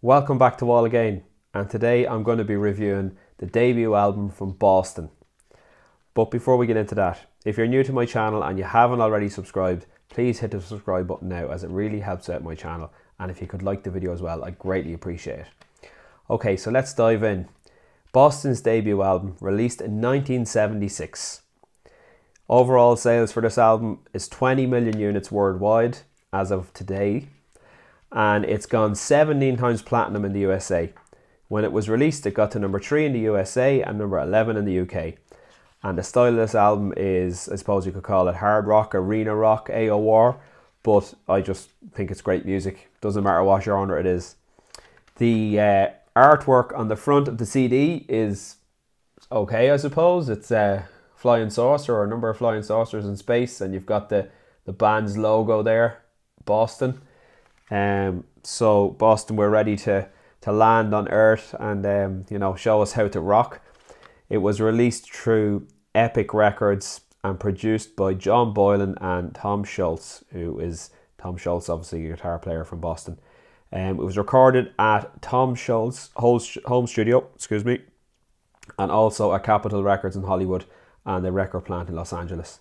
Welcome back to Wall Again, and today I'm going to be reviewing the debut album from Boston. But before we get into that, if you're new to my channel and you haven't already subscribed, please hit the subscribe button now, as it really helps out my channel, and if you could like the video as well, I'd greatly appreciate it. Okay, so let's dive in. Boston's debut album, released in 1976. Overall sales for this album is 20 million units worldwide as of today, and it's gone 17 times platinum in the USA. When it was released, it got to number 3 in the USA and number 11 in the UK. And the style of this album is, I suppose you could call it hard rock, arena rock, AOR, but I just think it's great music. Doesn't matter what genre it is. The artwork on the front of the CD is okay, I suppose. It's a flying saucer, or a number of flying saucers in space, and you've got the band's logo there, Boston. So Boston, we're ready to land on Earth and show us how to rock. It was released through Epic Records and produced by John Boylan and Tom Scholz, who is Tom Scholz, obviously a guitar player from Boston. It was recorded at Tom Scholz home studio, and also at Capitol Records in Hollywood and the record plant in Los Angeles.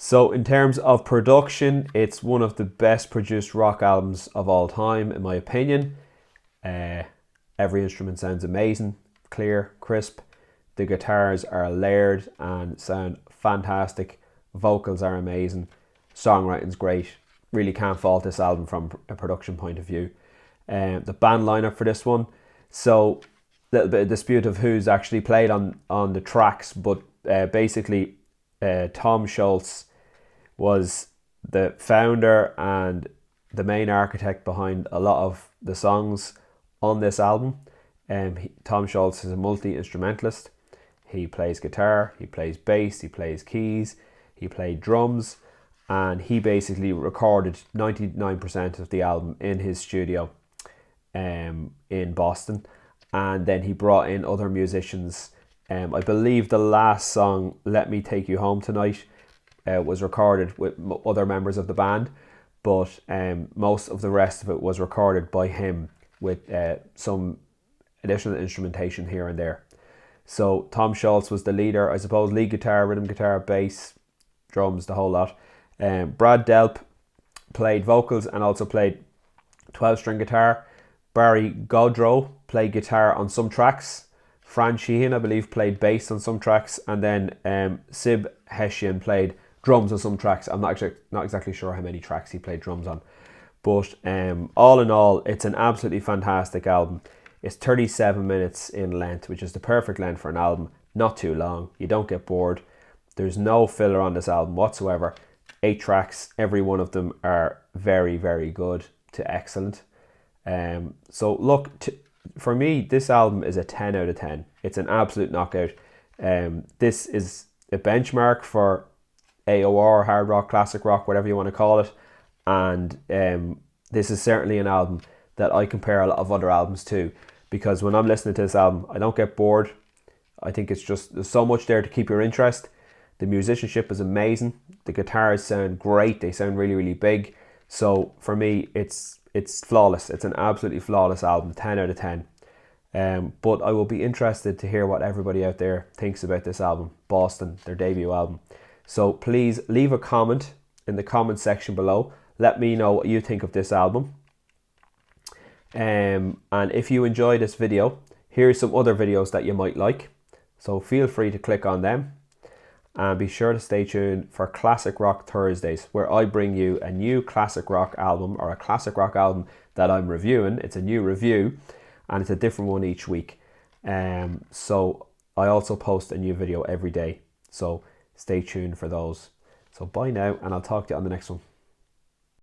So in terms of production, it's one of the best produced rock albums of all time, in my opinion. Every instrument sounds amazing, clear, crisp. The guitars are layered and sound fantastic. Vocals are amazing. Songwriting's great. Really can't fault this album from a production point of view. The band lineup for this one. So a little bit of dispute of who's actually played on the tracks, but basically Tom Scholz was the founder and the main architect behind a lot of the songs on this album. Tom Scholz is a multi-instrumentalist. He plays guitar, he plays bass, he plays keys, he played drums, and he basically recorded 99% of the album in his studio in Boston, and then he brought in other musicians. I believe the last song, Let Me Take You Home Tonight, was recorded with other members of the band, but most of the rest of it was recorded by him with some additional instrumentation here and there. So Tom Scholz was the leader, I suppose, lead guitar, rhythm guitar, bass, drums, the whole lot. Brad Delp played vocals and also played 12-string guitar. Barry Godrow played guitar on some tracks. Fran Sheehan, I believe, played bass on some tracks, and then Sib Heshian played drums on some tracks. I'm not exactly sure how many tracks he played drums on, but all in all, it's an absolutely fantastic album. It's 37 minutes in length, which is the perfect length for an album. Not too long. You don't get bored. There's no filler on this album whatsoever. 8 tracks. Every one of them are very, very good to excellent. So look, for me, this album is a 10 out of 10. It's an absolute knockout. This is a benchmark for AOR, hard rock, classic rock, whatever you want to call it. And this is certainly an album that I compare a lot of other albums to, because when I'm listening to this album, I don't get bored. I think it's just, there's so much there to keep your interest. The musicianship is amazing. The guitars sound great. They sound really, really big. So for me, it's flawless. It's an absolutely flawless album, 10 out of 10. But I will be interested to hear what everybody out there thinks about this album, Boston, their debut album. So please leave a comment in the comment section below. Let me know what you think of this album. And if you enjoy this video, here are some other videos that you might like. So feel free to click on them. And be sure to stay tuned for Classic Rock Thursdays, where I bring you a new classic rock album, or a classic rock album that I'm reviewing. It's a new review, and it's a different one each week. So I also post a new video every day. So stay tuned for those. So bye now, and I'll talk to you on the next one.